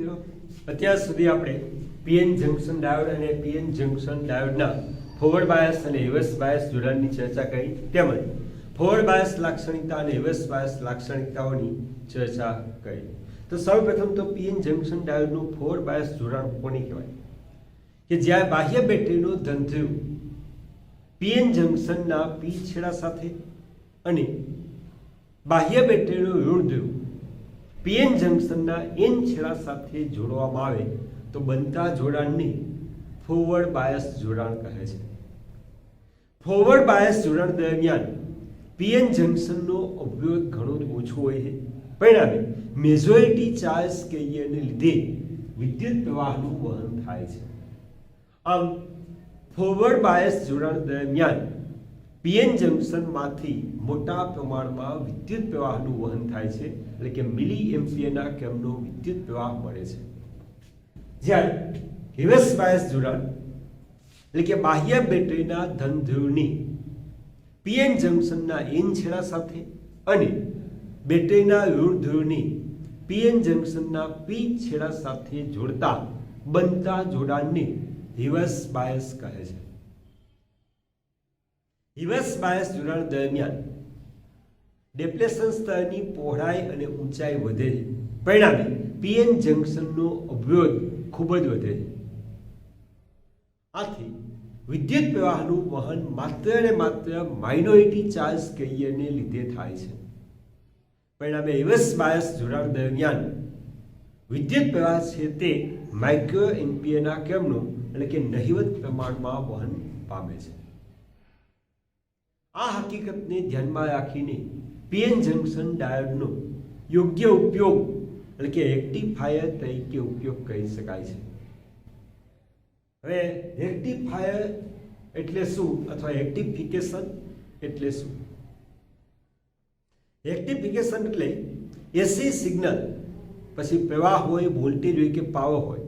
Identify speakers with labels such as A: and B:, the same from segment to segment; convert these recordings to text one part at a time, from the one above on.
A: મિત્રો, અત્યાર સુધી આપણે પીએન જંક્શન ડાયોડ અને પીએન જંક્શન ડાયોડના ફોરવર્ડ બાયસ અને રિવર્સ બાયસ જોડાણની ચર્ચા કરી, તેમજ ફોરવર્ડ બાયસ લાક્ષણિકતા અને રિવર્સ બાયસ લાક્ષણિકતાઓની ચર્ચા કરી. તો સૌપ્રથમ તો પીએન જંક્શન ડાયોડનું ફોરવર્ડ બાયસ જોડાણ કોને કહેવાય? કે જ્યાં બાહ્ય બેટરીનું ધનધ્રુવ પીએન જંક્શનના પી છેડા સાથે અને બાહ્ય બેટરીનું ઋણ ધ્રુવ પીએન જંક્શનના એન છેડા સાથે જોડવામાં આવે તો બનતા જોડાણને ફોરવર્ડ બાયસ જોડાણ કહે છે. ફોરવર્ડ બાયસ જોડાણ દરમિયાન પીએન જંક્શનનો અવરોધ ઘણો ઓછો હોય છે. પરિણામે મેજોરિટી ચાર્જ કેરિયરને લીધે વિદ્યુત પ્રવાહનું વહન થાય છે. આમ ફોરવર્ડ બાયસ જોડાણ દરમિયાન પીએન જંક્શનમાંથી મોટા પ્રમાણમાં વિદ્યુત પ્રવાહનું વહન થાય છે, એટલે કે મિલી એમ્પિયરના ક્રમનો વિદ્યુત પ્રવાહ મળે છે. જ્યારે રિવર્સ બાયસ જોડાણ એટલે કે બાહ્ય બેટરીના ધન ધ્રુવની પીએન જંક્શનના એન છેડા સાથે અને બેટરીના ઋણ ધ્રુવની પીએન જંક્શનના પી છેડા સાથે જોડતા બનતા જોડાણને રિવર્સ બાયસ કહે છે. રિવર્સ બાયસ જોડાણ દરમિયાન ડેપ્લેશન સ્તરની પહોળાઈ અને ઊંચાઈ વધે છે. પરિણામે પીએન જંક્શનનો અવરોધ ખૂબ જ વધે છે. આથી વિદ્યુત પ્રવાહનું વહન માત્ર ને માત્ર માઇનોરિટી ચાર્જ કેરિયરને લીધે થાય છે. પરિણામે રિવર્સ બાયસ જોડાણ દરમિયાન વિદ્યુત પ્રવાહ છે તે માઇક્રો એમ્પિયરના ક્રમનો એટલે કે નહિવત પ્રમાણમાં વહન પામે છે. આ હકીકતને ધ્યાનમાં રાખીને પીએન જંક્શન ડાયોડનો યોગ્ય ઉપયોગ એટલે કે રેક્ટિફાયર તરીકે ઉપયોગ કરી શકાય છે. હવે રેક્ટિફાયર એટલે શું અથવા રેક્ટિફિકેશન એટલે શું? રેક્ટિફિકેશન એટલે એસી સિગ્નલ પછી પ્રવાહ હોય, વોલ્ટેજ હોય કે પાવર હોય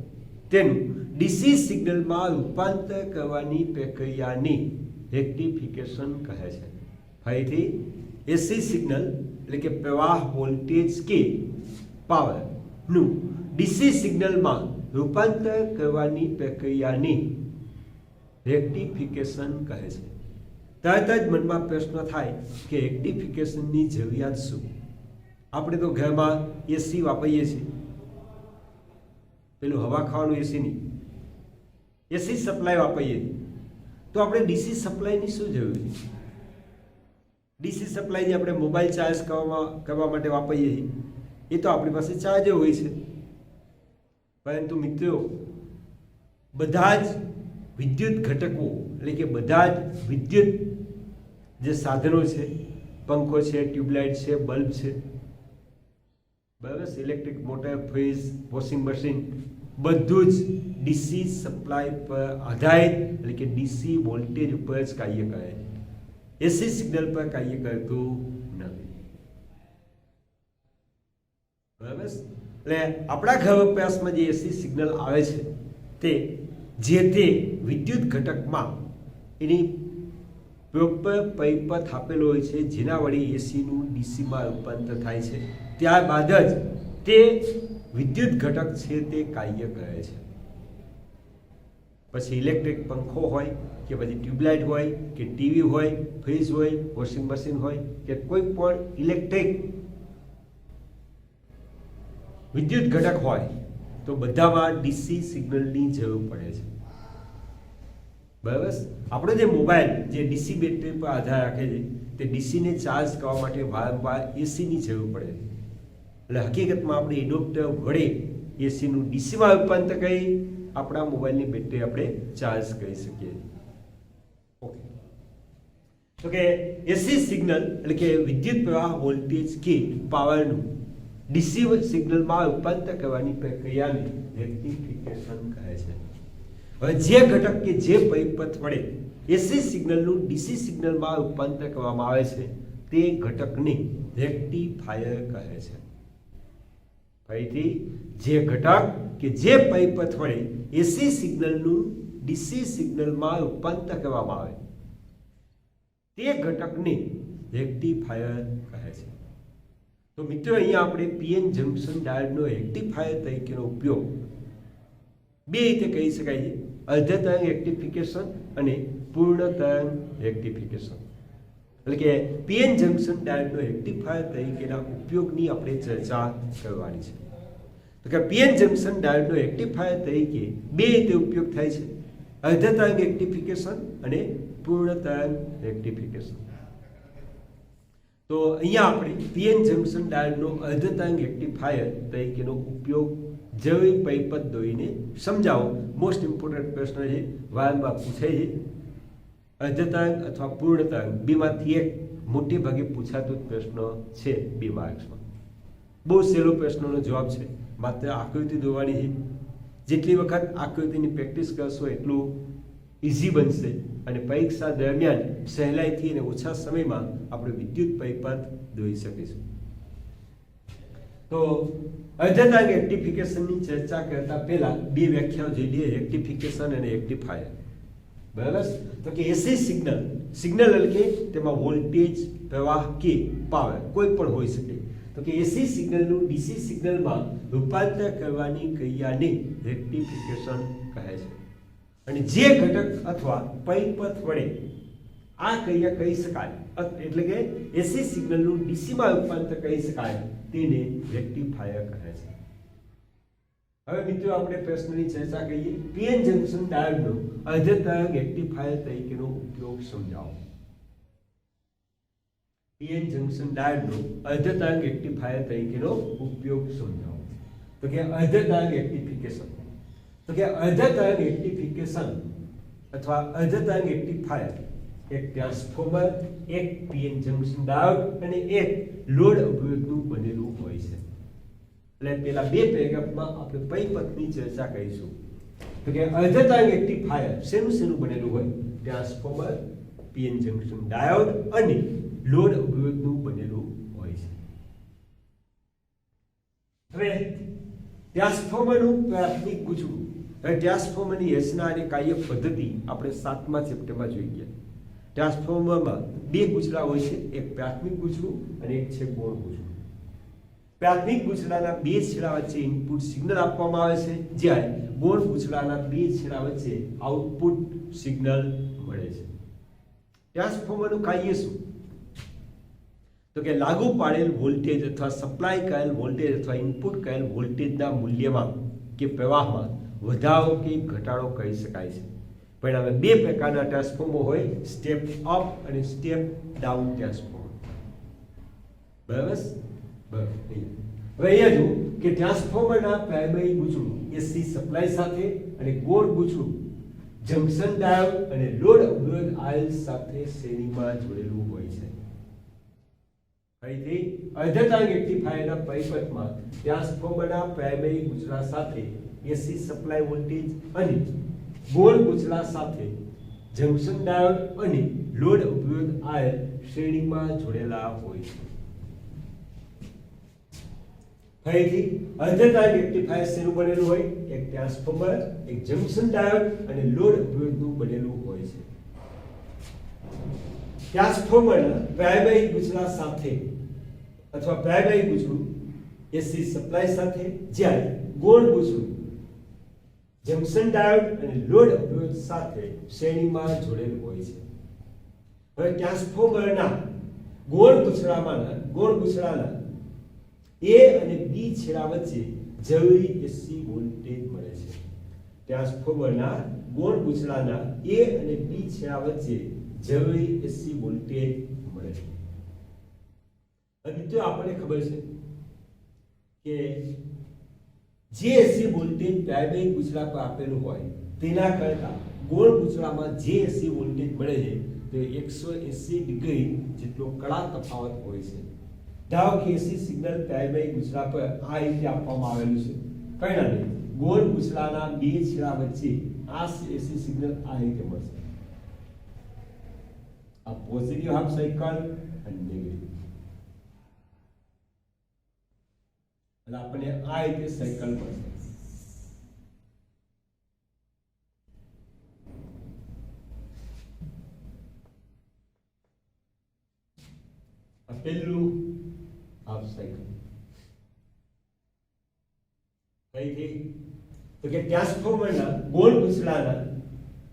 A: તેનું ડીસી સિગ્નલમાં રૂપાંતર કરવાની પ્રક્રિયાને રેક્ટિફિકેશન કહે છે. ફરીથી એસી સિગ્નલ એટલે કે પ્રવાહ, વોલ્ટેજ કે પાવરનું ડીસી સિગ્નલમાં રૂપાંતર કરવાની પ્રક્રિયાને રેક્ટિફિકેશન કહે છે. તરત જ મનમાં પ્રશ્ન થાય કે રેક્ટિફિકેશનની જરૂરિયાત શું? આપણે તો ઘરમાં એસી વાપરીએ છીએ, પેલું હવા ખાવાનું એસી નહીં, એસી સપ્લાય વાપરીએ છીએ, તો આપણે ડીસી સપ્લાયની શું જરૂર છે? ડીસી સપ્લાય જે આપણે મોબાઈલ ચાર્જ કરવા માટે વાપરીએ છીએ એ તો આપણી પાસે ચાર્જર હોય છે. પરંતુ મિત્રો, બધા જ વિદ્યુત ઘટકો એટલે કે બધા જ વિદ્યુત જે સાધનો છે, પંખો છે, ટ્યુબલાઇટ છે, બલ્બ છે, બરાબર, electric motor, fridge, washing machine બધું જ ડીસી સપ્લાય પર આધારિત એટલે કે ડીસી વોલ્ટેજ ઉપર જ કાર્ય કરે છે. એસી સિગ્નલ પર કાર્ય કરતું નથી. બરાબર, એટલે આપણા ઘર વપરાશમાં જે એસી સિગ્નલ આવે છે તે જે તે વિદ્યુત ઘટકમાં એની પ્રોપર પરિપથ આપેલો હોય છે, જેના વડે એસીનું ડીસીમાં રૂપાંતર થાય છે. ત્યારબાદ જ તે વિદ્યુત ઘટક છે તે કાર્ય કરે છે. પછી ઇલેક્ટ્રિક પંખો હોય કે પછી ટ્યુબલાઇટ હોય કે ટીવી હોય, ફ્રીજ હોય, વોશિંગ મશીન હોય કે કોઈ પણ ઇલેક્ટ્રિક વિદ્યુત ઘટક હોય તો બધામાં ડીસી સિગ્નલની જરૂર પડે છે. બરાબર, આપણો જે મોબાઈલ જે ડીસી બેટરી પર આધાર રાખે છે તે ડીસીને ચાર્જ કરવા માટે વારંવાર એસીની જરૂર પડે છે. એટલે હકીકતમાં આપણે એડોપ્ટર વડે એસીનું ડીસીમાં રૂપાંતર કરી આપણા મોબાઈલની બેટરી આપણે ચાર્જ કરી શકીએ. ઓકે, તો કે એસી સિગ્નલ એટલે કે વિદ્યુત પ્રવાહ, વોલ્ટેજ કે પાવરનું ડીસી સિગ્નલમાં રૂપાંતર કરવાની પ્રક્રિયાને રેક્ટિફિકેશન કહે છે. હવે જે ઘટક કે જે પરિપથ વડે એસી સિગ્નલનું ડીસી સિગ્નલમાં રૂપાંતર કરવામાં આવે છે તે ઘટકને રેક્ટિફાયર કહે છે. ફરીથી, જે ઘટક કે જે પરિપથ વડે એસી સિગ્નલનું ડીસી સિગ્નલમાં રૂપાંતર કરવામાં આવે તે ઘટકને રેક્ટિફાયર કહે છે. તો મિત્રો અહીંયા આપણે પીએન જંકશન ડાયોડનો રેક્ટિફાયર તરીકેનો ઉપયોગ બે રીતે કહી શકાય છે, અર્ધ તરંગ રેક્ટિફિકેશન અને પૂર્ણ તરંગ રેક્ટિફિકેશન. એટલે કે પીએન જંકશન ડાયોડનો રેક્ટિફાયર તરીકેના ઉપયોગની આપણે ચર્ચા કરવાની છે. તો કે પીએન જંકશન ડાયોડનો રેક્ટિફાયર તરીકે બે રીતે ઉપયોગ થાય છે, અર્ધ તરંગ રેક્ટિફિકેશન અને પૂર્ણ તરંગ રેક્ટિફિકેશન. તો અહીંયા આપણે પીએન જંકશન ડાયોડનો અર્ધ તરંગ રેક્ટિફાયર તરીકેનો ઉપયોગ જરૂરી પરિપથ દોરીને સમજાવો. મોસ્ટ ઇમ્પોર્ટન્ટ પ્રશ્ન છે, વારંવાર પૂછાય છે. અર્ધ તરંગ અથવા પૂર્ણ તરંગ બેમાંથી એક મોટે ભાગે પૂછાતો જ પ્રશ્ન છે 2 માર્ક્સમાં. બહુ સહેલો પ્રશ્નનો જવાબ છે, માત્ર આકૃતિ દોરવાની છે. જેટલી વખત આકૃતિની પ્રેક્ટિસ કરશો એટલું ઇઝી બનશે અને પરીક્ષા દરમિયાન સહેલાઈથી અને ઓછા સમયમાં આપણે વિદ્યુત પરિપથ દોરી શકીશું. તો અર્ધ તરંગ રેક્ટિફિકેશનની ચર્ચા કરતા પહેલા બે વ્યાખ્યાઓ જોઈ લઈએ, રેક્ટિફિકેશન અને રેક્ટિફાયર. બરાબર? તો કે એસી સિગ્નલ એટલે કે તેમાં વોલ્ટેજ, પ્રવાહ કે પાવર કોઈ પણ હોઈ શકે. તો કે એસી સિગ્નલનું ડીસી સિગ્નલમાં રૂપાંતર કરવાની ક્રિયાને રેક્ટિફિકેશન કહે છે. અને જે ઘટક અથવા પરિપથ વડે આ ક્રિયા કરી શકાય, એટલે કે એસી સિગ્નલનું ડીસીમાં રૂપાંતર કરી શકાય, તેને રેક્ટિફાયર કહે છે. હવે મિત્રો આપણે પ્રશ્નની ચર્ચા કરીએ. પીએન જંકશન ડાયોડનો અર્ધ તરંગ રેક્ટિફાયર તરીકેનો ઉપયોગ સમજાવો. પીએન જંકશન ડાયોડનો અર્ધ તરંગ રેક્ટિફાયર તરીકેનો ઉપયોગ સમજાવો. તો કે અર્ધ તરંગ રેક્ટિફિકેશન. તો કે અર્ધ તરંગ રેક્ટિફિકેશન અથવા અર્ધ તરંગ રેક્ટિફાયર એક ટ્રાન્સફોર્મર, એક પીએન જંકશન ડાયોડ અને એક લોડ અવરોધનું બનેલું હોય છે. એટલે પેલા બે પેરેગ્રાફમાં આપણે પરિપથની ચર્ચા કરીશું. તો કે અર્ધ તરંગ રેક્ટિફાયર શેનું બનેલું હોય? ટ્રાન્સફોર્મર, પીએન જંકશન ડાયોડ અને લોડ અવરોધનું બનેલું હોય છે. હવે ટ્રાન્સફોર્મરનું પ્રાથમિક ગૂંચળું. હવે ટ્રાન્સફોર્મરની રચના અને કાર્ય પદ્ધતિ આપણે 7મા ચેપ્ટરમાં જોઈ ગયા. ટ્રાન્સફોર્મરમાં બે ગૂંચળા હોય છે, એક પ્રાથમિક ગૂંચળું અને એક છે ગૌણ ગૂંચળું. પ્રાથમિક ગૂંચળાના બે છેડા વચ્ચે ઇનપુટ સિગ્નલ આપવામાં આવે છે, જ્યારે ગૌણ ગૂંચળાના બે છેડા વચ્ચે આઉટપુટ સિગ્નલ મળે છે. ટ્રાન્સફોર્મરનું કાર્ય શું? તો કે લાગુ પાડેલ વોલ્ટેજ અથવા સપ્લાય કરેલ વોલ્ટેજ અથવા ઇનપુટ કરેલ વોલ્ટેજના મૂલ્યમાં કે પ્રવાહમાં વધારો કે ઘટાડો કરી શકાય છે. પરિણામે બે પ્રકારના ટ્રાન્સફોર્મર હોય, સ્ટેપ અપ અને સ્ટેપ ડાઉન ટ્રાન્સફોર્મર. બરાબર? હવે અહીંયા જો કે ટ્રાન્સફોર્મરના પ્રાઇમરી ગૂંચળું એસી સપ્લાય સાથે અને ગૌણ ગૂંચળું જંકશન ડાયોડ અને લોડ અવરોધ આયલ સાથે શ્રેણીમાં જોડેલું હોય છે. ફરીથી અર્ધ તરંગ રેક્ટિફાયરના પરિપથમાં ટ્રાન્સફોર્મરના પ્રાઇમરી ગૂંચળા સાથે એસી સપ્લાય વોલ્ટેજ અને ગૌણ ગૂંચળા સાથે જંકશન ડાયોડ અને લોડ અવરોધ આયલ શ્રેણીમાં જોડેલા હોય છે. ફરીથી અર્ધ તરંગ રેક્ટિફાયર શેનું બનેલું હોય? એક ટ્રાન્સફોર્મર, એક જંકશન ડાયોડ અને લોડ અવરોધનું બનેલું હોય છે. ટ્રાન્સફોર્મરના પ્રાઇમરી ગૂંચળા સાથે અથવા પ્રાઇમરી ગૂંચળું એસી સપ્લાય સાથે, જ્યારે ગૌણ ગૂંચળું જંકશન ડાયોડ અને લોડ અવરોધ સાથે શ્રેણીમાં જોડેલું હોય છે. હવે ટ્રાન્સફોર્મરના ગૌણ ગૂંચળાના એ અને બી છેડા વચ્ચે જરૂરી એસી વોલ્ટેજ મળે છે. ટ્રાન્સફોર્મરના ગૌણ ગૂંચળાના એ અને બી છેડા વચ્ચે જરૂરી એસી વોલ્ટેજ મળે છે. હવે મિત્રો આપણને ખબર છે કે જે એસી વોલ્ટેજ પ્રાઇમરી ગૂંચળા પર આપેલું હોય તેના કરતા ગૌણ ગૂંચળામાં જે એસી વોલ્ટેજ મળે છે તે 180 ડિગ્રી જેટલો કડા તફાવત હોય છે. ધારો કે એસી સિગ્નલ પ્રાઇમરી ગૂંચળા પર આ રીતે આપવામાં આવેલું છે. પરિણામે ગૌણ ગૂંચળાના બે છેડા વચ્ચે આ એસી સિગ્નલ આ રીતે મળશે. આ પોઝિટિવ હાફ સાયકલ અને નેગેટિવ. એટલે આપણને આ રીતે સાયકલ મળશે. આ પહેલું હાફ સાયકલ. ફરીથી તો કે ટ્રાન્સફોર્મરના ગોળ પૂછડાના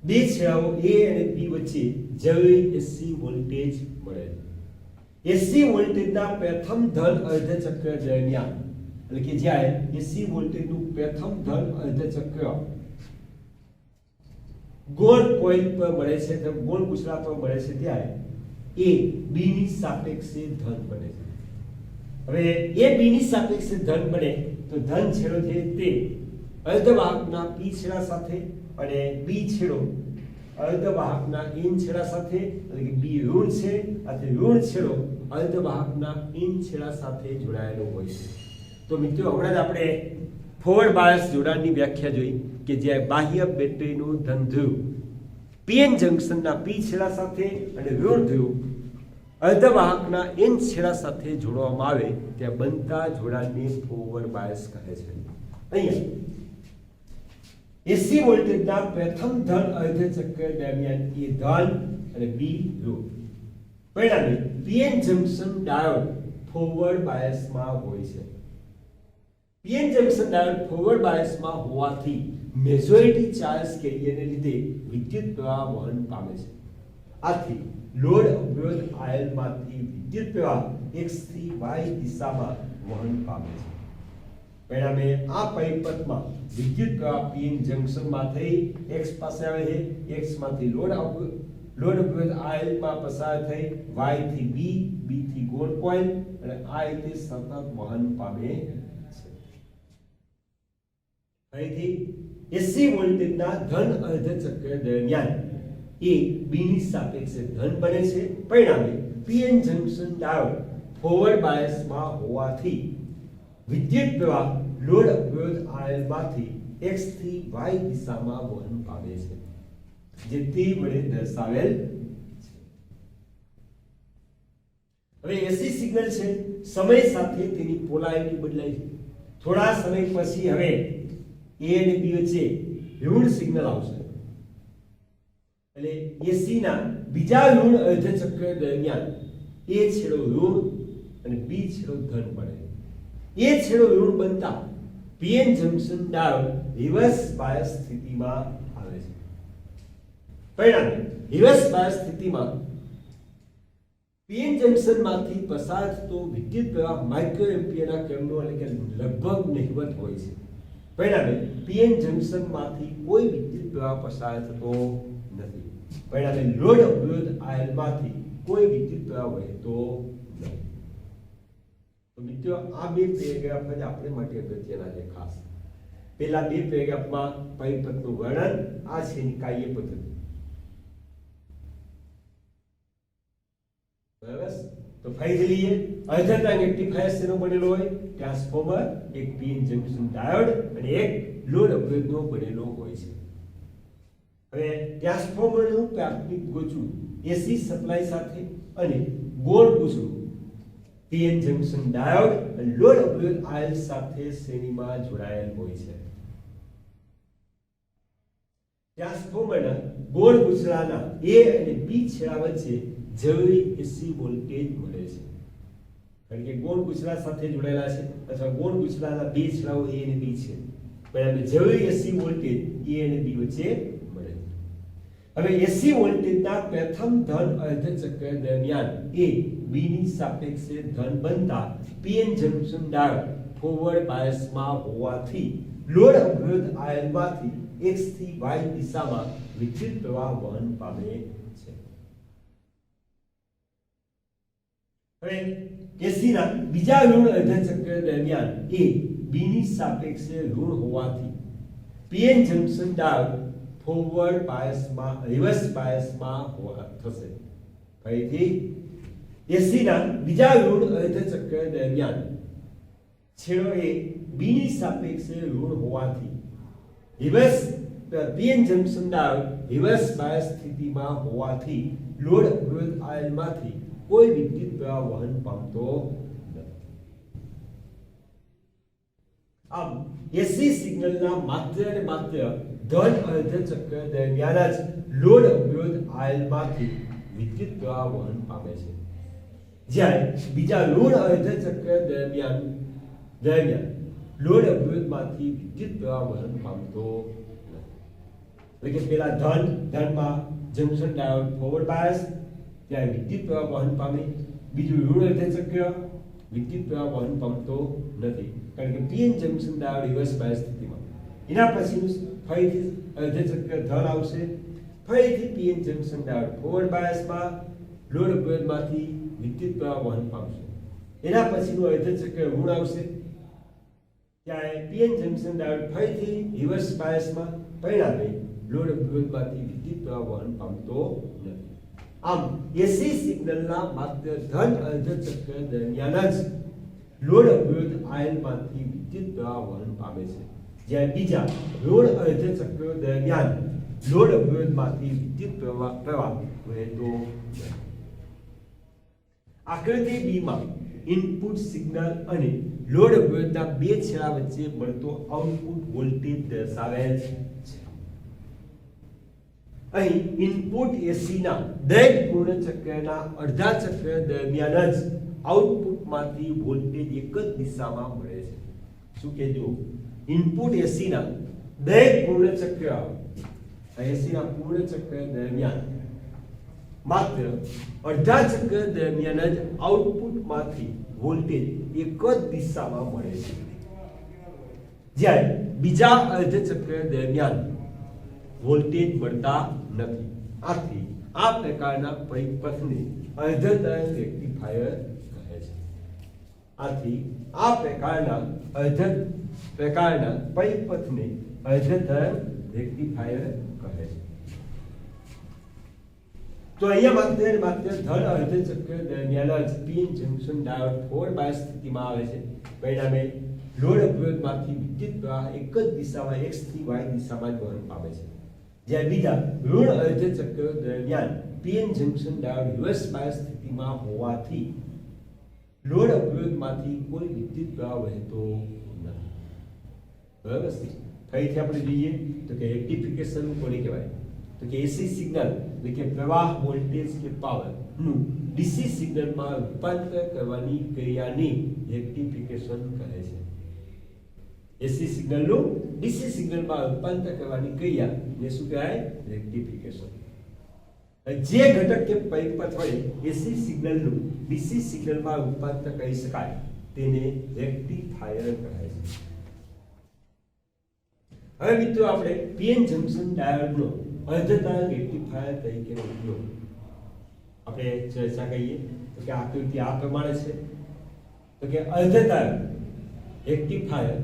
A: બે છેડાઓ A અને B વચ્ચે જરૂરી એસી વોલ્ટેજ મળે છે. એસી વોલ્ટેજના પ્રથમ ધન અર્ધ ચક્ર દરમિયાન, એટલે કે જ્યારે એસી વોલ્ટેજનું પ્રથમ ધન અર્ધ ચક્ર ગોળ કોઇલ પર મળે છે, તો ગોળ પૂછડા પર મળે છે, ત્યારે એ B ની સાપેક્ષે ધન બને છે. હવે એ B ની સાપેક્ષે ધન બને તો ધન છેડો છે તે અર્ધવાહકના P છેડા સાથે અને B છેડો અર્ધવાહકના N છેડા સાથે, એટલે કે B ઋણ છે અને ઋણ છેડો અર્ધવાહકના N છેડા સાથે જોડાયેલો હોય છે. તો મિત્રો હમણાં જ આપણે ફોરવર્ડ બાયસ જોડાણની વ્યાખ્યા જોઈ કે જ્યાં બાહ્ય બેટરીનું ધન ધ્રુવ PN જંક્શનના P છેડા સાથે અને ઋણ ધ્રુવ અર્ધવાહકના N છેડા સાથે જોડવામાં આવે ત્યાં બનતા જોડાણને ફોરવર્ડ બાયસ કહે છે. અહીંયા એસી વોલ્ટેજના પ્રથમ ધન અર્ધ ચક્ર દરમિયાન એ ધન અને B ઋણ. પરિણામે PN જંક્શન ડાયોડ ફોરવર્ડ બાયસમાં હોય છે. PN જંક્શન ડાયોડ ફોરવર્ડ બાયસમાં હોવાથી મેજોરિટી ચાર્જ કેરિયરને લીધે વિદ્યુત પ્રવાહ વહન પામે છે. આથી લોડ અવરોધ આયલમાંથી વિદ્યુત પ્રવાહ x થી y દિશામાં વહન પામે છે. પરિણામે આ પરિપથમાં વિદ્યુત પ્રવાહ PN જંક્શનમાંથી x પાસે આવે છે, x માંથી લોડ અવરોધ આયલમાં પસાર થઈ y થી B, B થી ગોળ કોઇલ અને આ રીતે સતત વહન પામે છે. ફરીથી એસી વોલ્ટેજના ધન અર્ધ ચક્ર દરમિયાન એ B ની સાપેક્ષે ધન બને છે. પરિણામે PN જંક્શન ડાયોડ ફોરવર્ડ બાયસમાં હોવાથી વિદ્યુત પ્રવાહ લોડ અવરોધ આયલમાંથી x થી y દિશામાં વહન પામે છે, જે T વડે દર્શાવેલ છે. હવે એસી સિગ્નલ છે, સમય સાથે તેની પોલારિટી બદલાય છે. થોડા સમય પછી હવે A અને B વચ્ચે ઋણ સિગ્નલ આવશે, એટલે એસી ના બીજા ઋણ અર્ધ ચક્ર દરમિયાન A છેડો ઋણ અને B છેડો ધન બને. A છેડો ઋણ બનતા PN junction diode reverse bias સ્થિતિમાં આવે છે. પરિણામે રિવર્સ બાયસ સ્થિતિમાં PN જંક્શનમાંથી પસાર થતો વિદ્યુત પ્રવાહ માઇક્રો એમ્પિયરના ક્રમનો, એટલે કે લગભગ નહિવત હોય છે. પરિણામે PN જંક્શનમાંથી કોઈ વિદ્યુત પ્રવાહ પસાર થતો નથી. પરિણામે લોડ અવરોધ આયલમાંથી કોઈ વિદ્યુત પ્રવાહ વહેતો નથી. તો મિત્રો આ બે પેરેગ્રાફ જ આપણે માટે અગત્યના છે. ખાસ પહેલા બે પેરેગ્રાફમાં પરિપથનું વર્ણન, આ છે નિકાયીય પદ્ધતિ. બરાબર, તો ફરીથી લઈએ. અર્ધતરંગ રેક્ટિફાયર શેનો બનેલો હોય? ટ્રાન્સફોર્મર, એક PN જંક્શન ડાયોડ અને એક લોડ અવરોધનો બનેલો હોય છે. હવે ટ્રાન્સફોર્મરનું પ્રાથમિક ગોચવું એસી સપ્લાય સાથે અને ગોળ પૂછડું PN જંક્શન ડાયોડ અને લોડ અવરોધ આયલ સાથે શ્રેણીમાં જોડાયેલ હોય છે. ટ્રાન્સફોર્મરના ગોળ પૂછડાના A અને B છેડા વચ્ચે જરૂરી એસી વોલ્ટેજ મળે છે, કારણ કે ગોળ પૂછડા સાથે જોડાયેલા છે, અથવા ગોળ પૂછડાના બે છેડાઓ A અને B છે. પરિણામે જરૂરી એસી વોલ્ટેજ A અને B વચ્ચે મળે છે. હવે એસી વોલ્ટેજના પ્રથમ ધન અર્ધ ચક્ર દરમિયાન એ B ની સાપેક્ષે ધન બનતા PN જંક્શન ડાયોડ ફોરવર્ડ બાયસમાં હોવાથી લોડ અવરોધ આયલમાંથી x થી y દિશામાં વિદ્યુત પ્રવાહ વહન પામે છે. હવે એસી ના બીજા ઋણ અર્ધ ચક્ર દરમિયાન એ B ની સાપેક્ષે ઋણ હોવાથી PN જંક્શન ડાયોડ ફોરવર્ડ બાયસમાં રિવર્સ બાયસમાં થશે. ફરીથી એસી ના બીજા ઋણ અર્ધ ચક્ર દરમિયાન છેડો એ B ની સાપેક્ષે ઋણ હોવાથી reverse PN junction diode reverse bias સ્થિતિમાં હોવાથી લોડ અવરોધ આયલમાંથી કોઈ વિદ્યુત પ્રવાહ વહન પામતો નથી. આમ એસી સિગ્નલના માત્ર અને માત્ર ધન અર્ધ ચક્ર દરમિયાન જ લોડ અવરોધ આયલમાંથી વિદ્યુત પ્રવાહ વહન પામે છે. જ્યારે બીજા ઋણ અર્ધ ચક્ર દરમિયાન લોડ અવરોધમાંથી વિદ્યુત પ્રવાહ વહન પામતો નથી. એટલે કે પેલા ધનમાં જંકશન ડાયોડ ફોરવર્ડ બાયસ ત્યારે વિદ્યુત પ્રવાહ વહન પામે. બીજું ઋણ અર્ધ ચક્ર વિદ્યુત પ્રવાહ વહન પામતો નથી કારણ કે PN junction diode reverse bias સ્થિતિમાં. એના પછીનું ફરીથી અર્ધ ચક્ર ધન આવશે. ફરીથી પીએન જંકશન ડાયોડ ફોરવર્ડ બાયસમાં લોડ અવરોધમાંથી વિદ્યુત પ્રવાહ વહન પામશે. એના પછીનું અર્ધ ચક્ર ઋણ આવશે ત્યારે પીએન જંકશન ડાયોડ ફરીથી રિવર્સ બાયસમાં પરિણામે લોડ અવરોધમાંથી વિદ્યુત પ્રવાહ વહન પામતો નથી. આમ એસી સિગ્નલના માત્ર ધન અર્ધ ચક્ર દરમિયાન જ લોડ અવરોધ આયનમાંથી વિદ્યુત પ્રવાહ વહન પામે છે, જ્યારે બીજા ઋણ અર્ધ ચક્ર દરમિયાન લોડ અવરોધમાંથી વિદ્યુત પ્રવાહ વહેતો નથી. આકૃતિ બી માં ઇનપુટ સિગ્નલ અને લોડ અવરોધના બે છેડા વચ્ચે મળતો આઉટપુટ વોલ્ટેજ દર્શાવેલ છે. અહીં ઇનપુટ એસી ના દરેક પૂર્ણ ચક્રના અડધા ચક્ર દરમિયાન જ આઉટપુટમાંથી વોલ્ટેજ એક જ દિશામાં મળે છે. શું કહેજો? ઇનપુટ એસી ના દરેક પૂર્ણ ચક્ર એસી ના પૂર્ણ ચક્ર દરમિયાન માત્ર અડધા ચક્ર દરમિયાન જ આઉટપુટમાંથી વોલ્ટેજ એક જ દિશામાં મળે છે, જ્યારે બીજા અર્ધ ચક્ર દરમિયાન વોલ્ટેજ મળતા નથી. આથી આ પ્રકારના પરિપથને અર્ધ તરંગ રેક્ટિફાયર કહે છે. આથી આ પ્રકારના પરિપથને અર્ધ તરંગ રેક્ટિફાયર કહે છે. તો અહીંયા માત્ર ધન અર્ધ ચક્ર દરમિયાન જ PN junction diode forward bias સ્થિતિમાં આવે છે. પરિણામે લોડ અવરોધમાંથી વિદ્યુત પ્રવાહ એક જ દિશામાં x થી y દિશામાં જ વહન પામે છે, જ્યારે બીજા ઋણ અર્ધ ચક્ર દરમિયાન PN junction diode reverse bias સ્થિતિમાં હોવાથી લોડ અવરોધમાંથી કોઈ વિદ્યુત પ્રવાહ વહેતો નથી. બરાબર છે? ફરીથી આપણે જોઈએ તો કે રેક્ટિફિકેશન કોને કહેવાય? તો કે એસી સિગ્નલ એટલે કે પ્રવાહ, વોલ્ટેજ કે પાવર નું ડીસી સિગ્નલમાં રૂપાંતર કરવાની ક્રિયાને રેક્ટિફિકેશન કહે છે. એસી સિગ્નલનું ડીસી સિગ્નલમાં રૂપાંતર કરવાની ક્રિયાને શું કહેવાય? રેક્ટિફિકેશન. જે ઘટક કે પરિપથ વડે એસી સિગ્નલનું ડીસી સિગ્નલમાં રૂપાંતર કરી શકાય તેને રેક્ટિફાયર કહે છે. હવે મિત્રો આપણે પીએન જંકશન ડાયોડનો અર્ધ તરંગ રેક્ટિફાયર તરીકેનો ઉપયોગ આપણે ચર્ચા કરીએ તો કે આકૃતિ આ પ્રમાણે છે. તો કે અર્ધ તરંગ રેક્ટિફાયર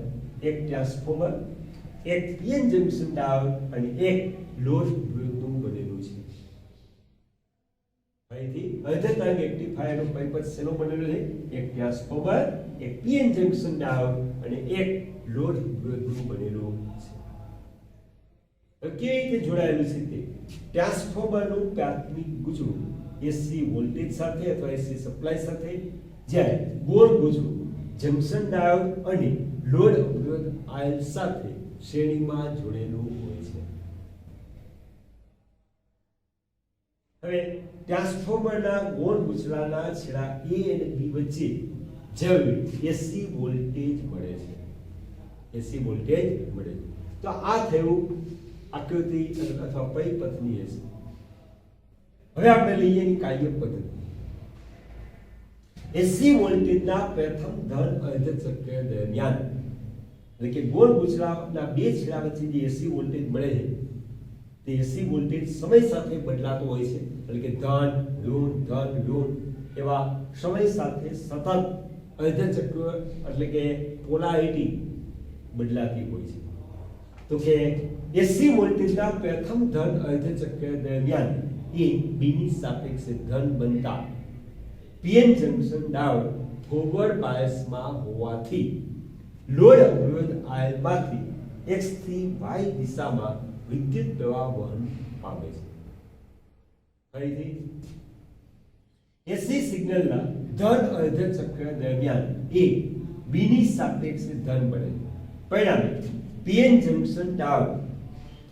A: એક ટ્રાન્સફોર્મર, એક પીએન જંકશન ડાયોડ અને એક લોડ અવરોધનું બનેલું છે. ફરીથી અર્ધ તરંગ રેક્ટિફાયરનો પરિપથ શેનો બનેલો છે? એક ટ્રાન્સફોર્મર, એક પીએન જંકશન ડાયોડ અને એક લોડ અવરોધનું બનેલું છે. કેવી રીતે જોડાયેલું છે તે? ટ્રાન્સફોર્મરનું પ્રાથમિક ગુજરું એસી વોલ્ટેજ સાથે અથવા એસી સપ્લાય સાથે, જ્યારે ગોળ ગુજરું જંકશન ડાયોડ અને લોડ અવરોધ આયન સાથે શ્રેણીમાં જોડેલું હોય છે. હવે ટ્રાન્સફોર્મરના ગોળ ગુજરાના છેડા A અને B વચ્ચે જરૂરી એસી વોલ્ટેજ મળે છે. એસી વોલ્ટેજ મળે છે. તો આ થયું આકૃતિ અથવા પરિપથની એસી. હવે આપણે લઈએ એની કાર્ય પદ્ધતિ. એસી વોલ્ટેજના પ્રથમ ધન અર્ધ ચક્ર દરમિયાન એટલે કે ગોળ ગુજરાના બે છેડા વચ્ચે જે એસી વોલ્ટેજ મળે છે તે એસી વોલ્ટેજ સમય સાથે બદલાતો હોય છે. એટલે કે ધન ઋણ એવા સમય સાથે સતત અર્ધ ચક્ર એટલે કે પોલારિટી બદલાતી હોય છે. તો કે એસી વોલ્ટેજના પ્રથમ ધન અર્ધ ચક્ર દરમિયાન એ બીની સાપેક્ષે ધન બનતા પીએન જંકશન ડાયોડ ફોરવર્ડ બાયસમાં હોવાથી લોડ અવરોધ આયનમાંથી x થી y દિશામાં વિદ્યુત પ્રવાહ વહન પામે છે. ફરીથી એસી સિગ્નલના ધન અર્ધ ચક્ર દરમિયાન એ બીની સાપેક્ષે ધન બને. પરિણામે PN junction diode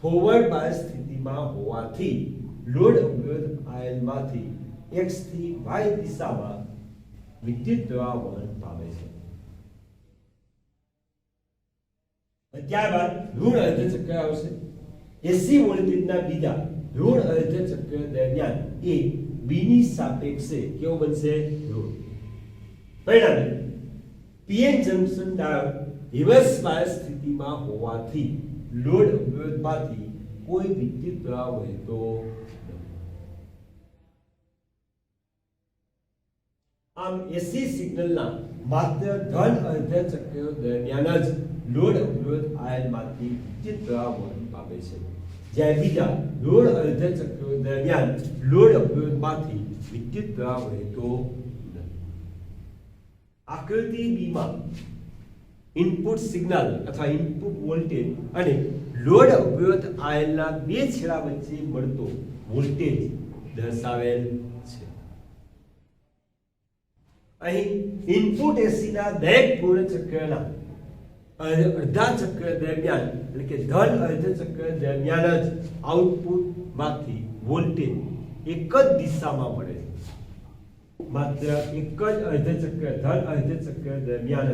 A: forward bias સ્થિતિમાં હોવાથી લોડ અવરોધ આયનમાંથી x થી y દિશામાં વિદ્યુત પ્રવાહ વહન પામે છે. ત્યારબાદ ઋણ અર્ધચક્ર આવશે. એસી વોલ્ટેજના બીજા ઋણ અર્ધચક્ર દરમિયાન એ બીની સાપેક્ષે કેવો બનશે? ઋણ. પરિણામે PN junction diode reverse bias સ્થિતિમાં હોવાથી લોડ અવરોધમાંથી કોઈ વિદ્યુત પ્રવાહ વહેતો નથી. આમ એસી સિગ્નલના માત્ર ધન અર્ધચક્ર દરમિયાન જ લોડ અવરોધ આયનમાંથી વિદ્યુત પ્રવાહ વહન પામે છે, જ્યારે બીજા લોડ અર્ધચક્ર દરમિયાન લોડ અવરોધમાંથી વિદ્યુત પ્રવાહ વહેતો નથી. આકૃતિ બી માં ઇનપુટ સિગ્નલ અથવા ઇનપુટ વોલ્ટેજ અને લોડ અવરોધ આયનના બે છેડા વચ્ચે મળતો વોલ્ટેજ દર્શાવેલ છે. અહીં ઇનપુટ એસી ના દરેક પૂર્ણ ચક્રના અડધા ચક્ર દરમિયાન એટલે કે ધન અર્ધચક્ર દરમિયાન જ આઉટપુટ માંથી વોલ્ટેજ એક જ દિશામાં મળે છે. માત્ર એક જ અર્ધચક્ર ધન અર્ધચક્ર દરમિયાન જ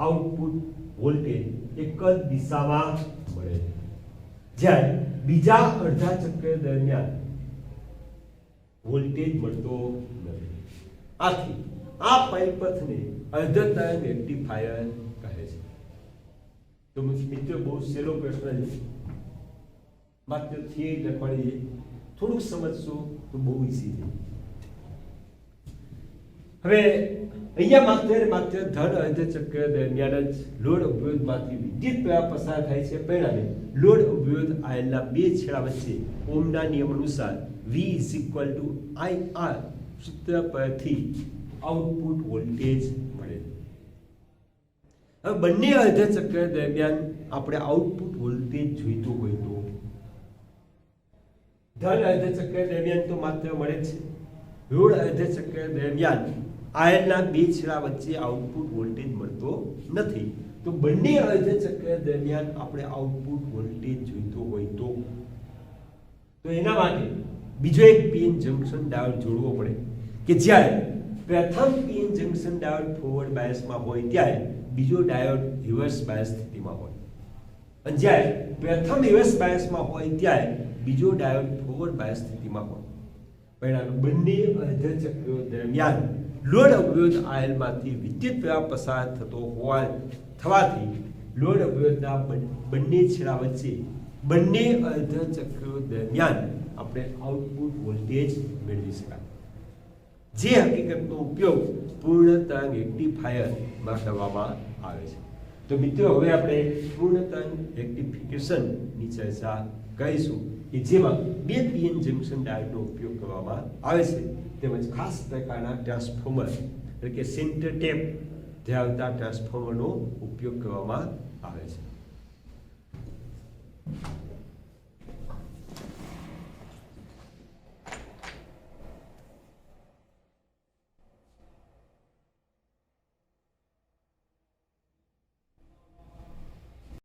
A: આઉટપુટ વોલ્ટેજ એક જ દિશામાં મળે છે, જ્યારે બીજા અડધા ચક્ર દરમિયાન વોલ્ટેજ મળતો નથી. આથી આ પરિપથને અર્ધ તરંગ રેક્ટિફાયર કહે છે. તો મિત્રો બહુ સહેલો પ્રશ્ન છે, માત્ર થિયરી લખવાની છે, થોડુંક સમજશો તો બહુ ઈઝી છે. હવે અહીંયા માત્ર ધન અર્ધચક્ર દરમિયાન જ લોડ અવરોધમાંથી વિદ્યુત પ્રવાહ પસાર થાય છે. પરિણામે લોડ અવરોધ આયનના બે છેડા વચ્ચે ઓહમના નિયમ અનુસાર V IR સૂત્ર પરથી આઉટપુટ વોલ્ટેજ મળે. હવે બંને અર્ધચક્ર દરમિયાન આપણે આઉટપુટ વોલ્ટેજ જોઈતો હોય તો ધન અર્ધચક્ર દરમિયાન તો માત્ર મળે છે. ઋણ અર્ધચક્ર દરમિયાન આયનના બે છેડા વચ્ચે આઉટપુટ વોલ્ટેજ મળતો નથી. તો બંને અર્ધચક્ર દરમિયાન આપણે આઉટપુટ વોલ્ટેજ જોઈતો હોય તો એના માટે બીજો એક પીએન જંકશન ડાયોડ જોડવો પડે કે જ્યારે પ્રથમ પીએન જંકશન ડાયોડ ફોરવર્ડ બાયસમાં હોય ત્યારે બીજો ડાયોડ રિવર્સ બાયસ સ્થિતિમાં હોય, અને જ્યારે પ્રથમ રિવર્સ બાયસમાં હોય ત્યારે બીજો ડાયોડ ફોરવર્ડ બાયસ સ્થિતિમાં હોય. પરિણામે બંને અર્ધચક્રો દરમિયાન લોડ અવરોધ આયનમાંથી વિદ્યુત પ્રવાહ પસાર થવાથી લોડ અવરોધના બંને છેડા વચ્ચે બંને અર્ધચક્રો દરમિયાન આપણે આઉટપુટ વોલ્ટેજ મેળવી શકાય, જે હકીકતનો ઉપયોગ પૂર્ણ તરંગ રેક્ટિફાયરમાં કરવામાં આવે છે. તો મિત્રો હવે આપણે પૂર્ણ તરંગ રેક્ટિફિકેશનની ચર્ચા કરીશું કે જેમાં બે પીએન જંકશન ડાયોડનો ઉપયોગ કરવામાં આવે છે, તેમજ ખાસ પ્રકારના ટ્રાન્સફોર્મર એટલે કે સેન્ટર ટેપ ધરાવતા ટ્રાન્સફોર્મરનો ઉપયોગ કરવામાં આવે છે.